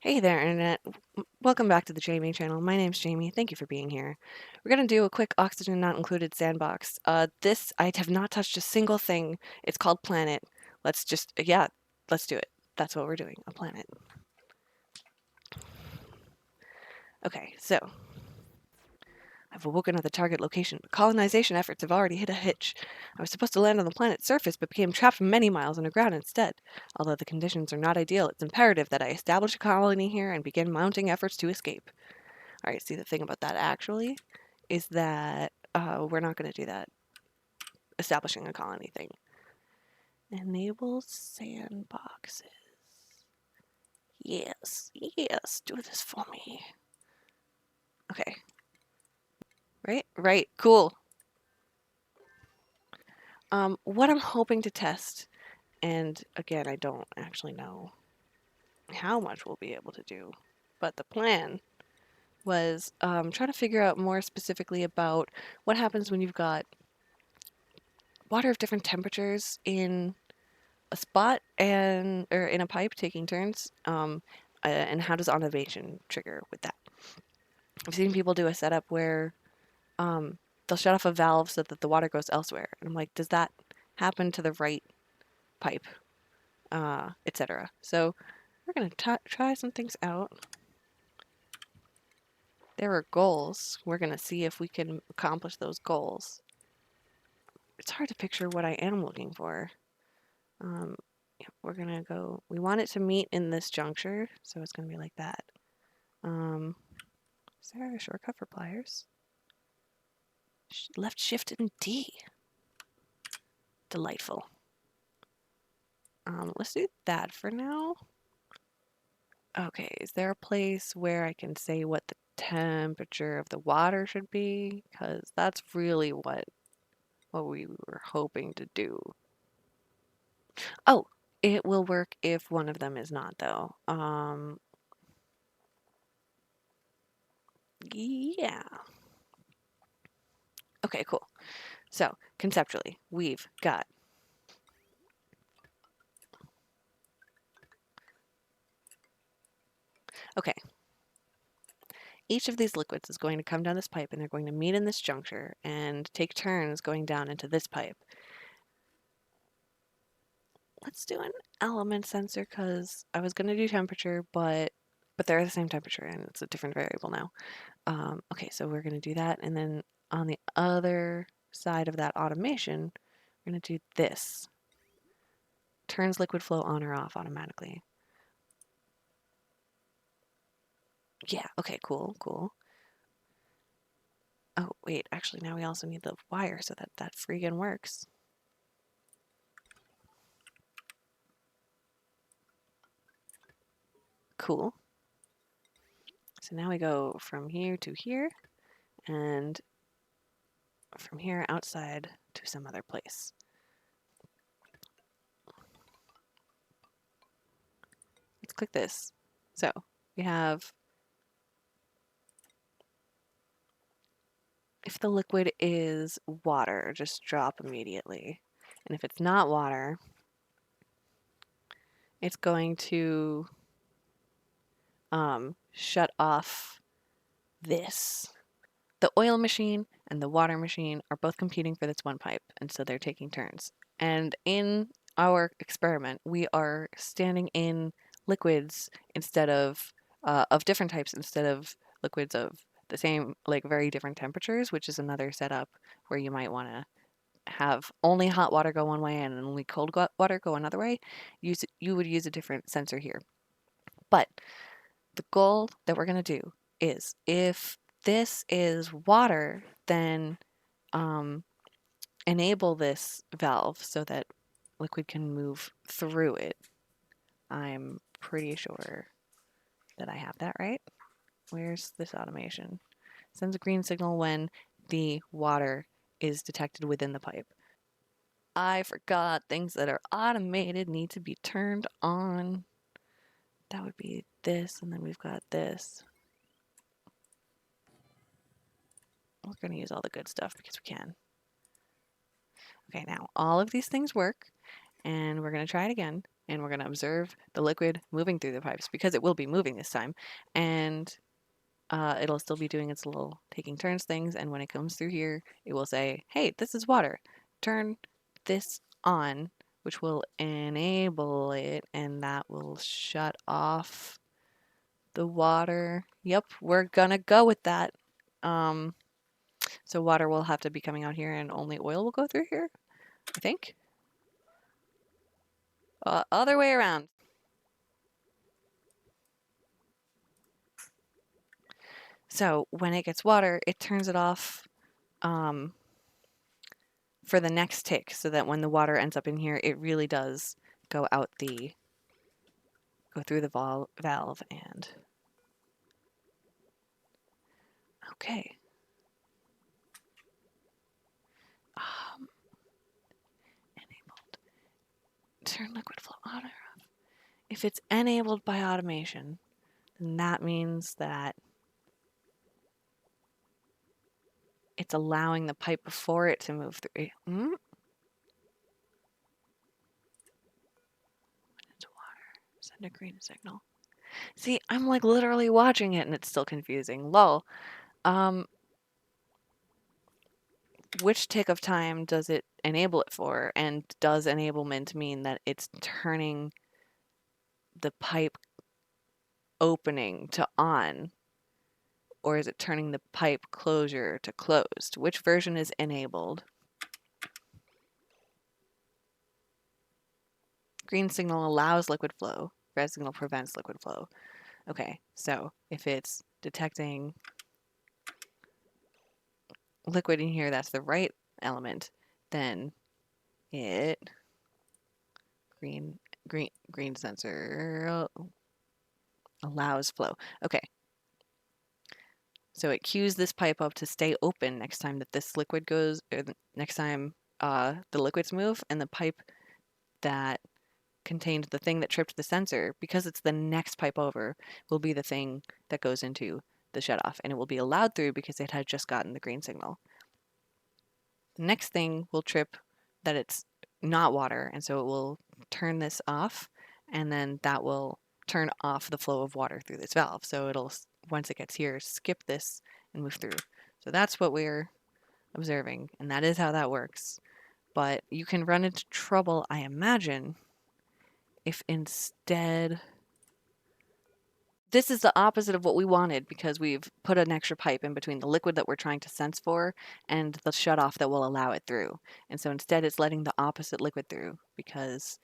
Hey there, Internet. Welcome back to the Jaime channel. My name's Jamie. Thank you for being here. We're going to do a quick oxygen not included sandbox. I have not touched a single thing. It's called Planet. Let's do it. That's what we're doing, a planet. Okay, so I've awoken at the target location. Colonization efforts have already hit a hitch. I was supposed to land on the planet's surface, but became trapped many miles underground instead. Although the conditions are not ideal, it's imperative that I establish a colony here and begin mounting efforts to escape. All right, see, the thing about that actually is that we're not going to do that establishing a colony thing. Enable sandboxes. Yes, yes, do this for me. Okay. Right, cool. What I'm hoping to test, and again, I don't actually know how much we'll be able to do, but the plan was try to figure out more specifically about what happens when you've got water of different temperatures in a spot or in a pipe taking turns, and how does automation trigger with that? I've seen people do a setup where they'll shut off a valve so that the water goes elsewhere, and I'm like, does that happen to the right pipe, etc. So we're gonna try some things out. There are goals. We're gonna see if we can accomplish those goals. It's hard to picture what I am looking for. Yeah, we're gonna go. We want it to meet in this juncture, so it's gonna be like that. Is there a shortcut for pliers? Left shift and D. Delightful. Let's do that for now. Okay, is there a place where I can say what the temperature of the water should be? Because that's really what we were hoping to do. Oh, it will work if one of them is not, though. Yeah. Okay, cool. So, conceptually, we've got okay. Each of these liquids is going to come down this pipe and they're going to meet in this juncture and take turns going down into this pipe. Let's do an element sensor because I was going to do temperature, but they're the same temperature and it's a different variable now. Okay, so we're going to do that, and then on the other side of that automation, we're going to do this. Turns liquid flow on or off automatically. Yeah, okay, cool, cool. Oh, wait, actually now we also need the wire so that that freaking works. Cool. So now we go from here to here, and from here outside to some other place. Let's click this. So we have, if the liquid is water, just drop immediately. And if it's not water, it's going to shut off this. The oil machine and the water machine are both competing for this one pipe, and so they're taking turns. And in our experiment, we are standing in liquids instead of different types instead of liquids of the same, like very different temperatures, which is another setup where you might want to have only hot water go one way and only cold water go another way. You would use a different sensor here. But the goal that we're going to do is if this is water, then enable this valve so that liquid can move through it. I'm pretty sure that I have that right. Where's this automation? Sends a green signal when the water is detected within the pipe. I forgot things that are automated need to be turned on. That would be this, and then we've got this. We're going to use all the good stuff because we can. Okay, now all of these things work, and we're going to try it again. and we're going to observe the liquid moving through the pipes because it will be moving this time. And it'll still be doing its little taking turns things. And when it comes through here, it will say, hey, this is water. Turn this on, which will enable it, and that will shut off the water. Yep, we're gonna go with that. Um, so water will have to be coming out here and only oil will go through here, I think. Other way around. So when it gets water, it turns it off um, for the next tick so that when the water ends up in here, it really does go out go through the valve and okay. Um, enabled. Turn liquid flow on or off. If it's enabled by automation, then that means that it's allowing the pipe before it to move through. Into water. Send a green signal. See, I'm like literally watching it and it's still confusing. Lol. Um, which tick of time does it enable it for? And does enablement mean that it's turning the pipe opening to on? Or is it turning the pipe closure to closed? Which version is enabled? Green signal allows liquid flow. Red signal prevents liquid flow. Okay, so if it's detecting liquid in here, that's the right element, then it green sensor allows flow. Okay, so it cues this pipe up to stay open next time that this liquid goes, or next time the liquids move, and the pipe that contained the thing that tripped the sensor, because it's the next pipe over, will be the thing that goes into the shutoff, and it will be allowed through because it had just gotten the green signal. The next thing will trip that it's not water, and so it will turn this off, and then that will turn off the flow of water through this valve. So it'll, once it gets here, skip this and move through. So that's what we're observing, and that is how that works. But you can run into trouble, I imagine, if instead this is the opposite of what we wanted because we've put an extra pipe in between the liquid that we're trying to sense for and the shutoff that will allow it through. And so instead it's letting the opposite liquid through because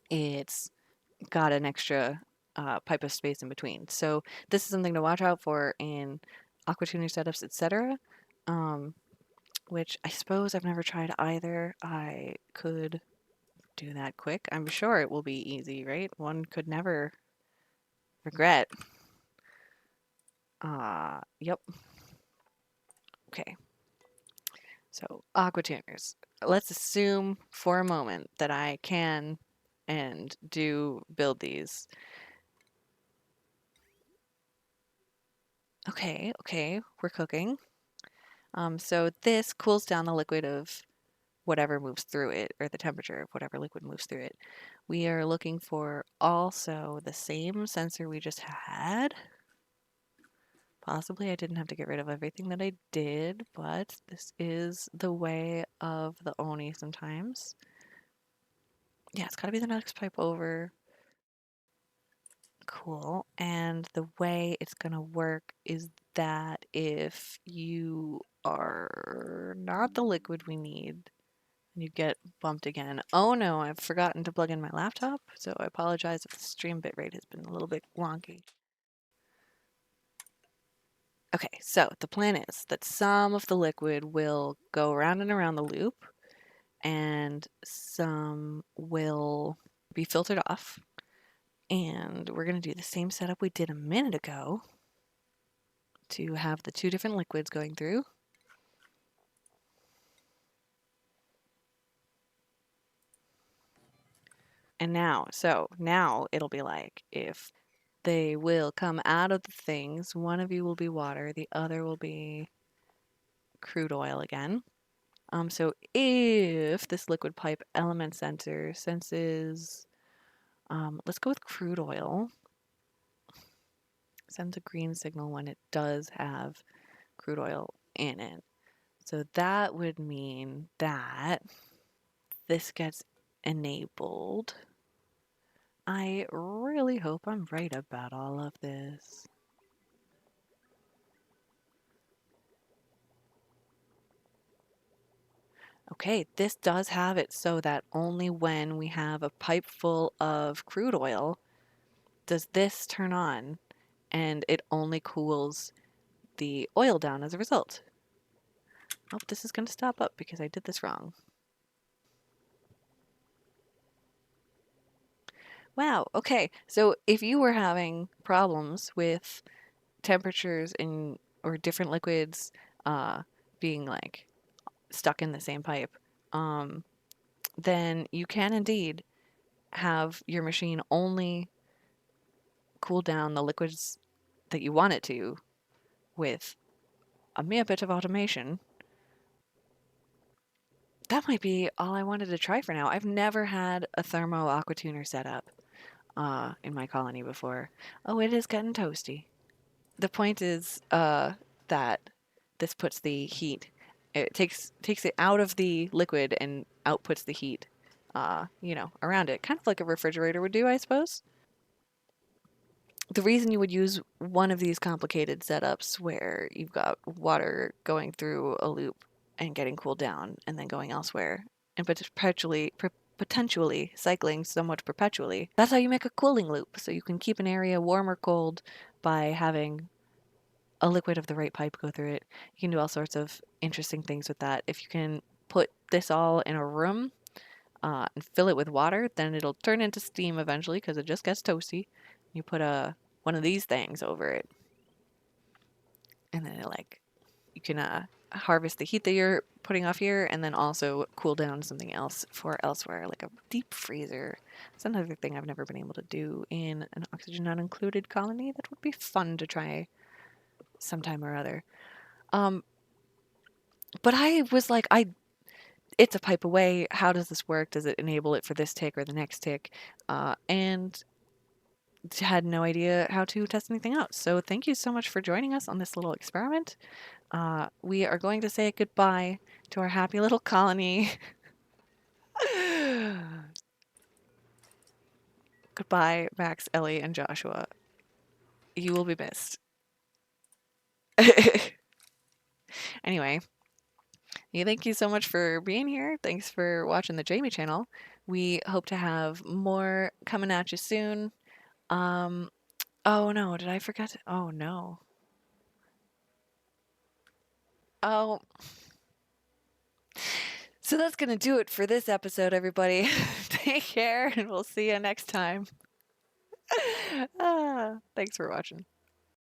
it's got an extra pipe of space in between. So this is something to watch out for in aquatuner setups, etc. Which I suppose I've never tried either. I could do that quick. I'm sure it will be easy, right? One could never regret. Yep. Okay. So aquatuners. Let's assume for a moment that I can and do build these. Okay, we're cooking. So this cools down the liquid of whatever moves through it, or the temperature of whatever liquid moves through it. We are looking for also the same sensor we just had. Possibly I didn't have to get rid of everything that I did, but this is the way of the Oni sometimes. Yeah, it's gotta be the next pipe over. Cool. And the way it's gonna work is that if you are not the liquid we need, you get bumped again. Oh no, I've forgotten to plug in my laptop, so I apologize if the stream bitrate has been a little bit wonky. Okay, so the plan is that some of the liquid will go around and around the loop, and some will be filtered off. And we're going to do the same setup we did a minute ago to have the two different liquids going through. And now, now it'll be like if they will come out of the things, one of you will be water, the other will be crude oil again. So if this liquid pipe element sensor senses, let's go with crude oil, sends a green signal when it does have crude oil in it. So that would mean that this gets enabled. I really hope I'm right about all of this. Okay, this does have it so that only when we have a pipe full of crude oil does this turn on, and it only cools the oil down as a result. Oh, this is going to stop up because I did this wrong. Wow, okay. So if you were having problems with temperatures in or different liquids being like stuck in the same pipe, um, then you can indeed have your machine only cool down the liquids that you want it to with a mere bit of automation. That might be all I wanted to try for now. I've never had a thermo aquatuner set up in my colony before. Oh, it is getting toasty. The point is that this puts the heat. It takes it out of the liquid and outputs the heat. Around it, kind of like a refrigerator would do, I suppose. The reason you would use one of these complicated setups where you've got water going through a loop and getting cooled down and then going elsewhere and potentially cycling somewhat perpetually. That's how you make a cooling loop. So you can keep an area warm or cold by having a liquid of the right pipe go through it. You can do all sorts of interesting things with that. If you can put this all in a room and fill it with water, then it'll turn into steam eventually because it just gets toasty. You put one of these things over it, and then you can harvest the heat that you're putting off here, and then also cool down something else for elsewhere, like a deep freezer. It's another thing I've never been able to do in an oxygen not included colony. That would be fun to try sometime or other. Um, but I was like, it's a pipe away. How does this work? Does it enable it for this tick or the next tick? And had no idea how to test anything out. So thank you so much for joining us on this little experiment. We are going to say goodbye to our happy little colony. Goodbye, Max, Ellie, and Joshua. You will be missed. Anyway, thank you so much for being here. Thanks for watching the Jaime channel. We hope to have more coming at you soon. Um, oh no, did I forget? Oh no. Oh, so that's going to do it for this episode, everybody. Take care, and we'll see you next time. Thanks for watching.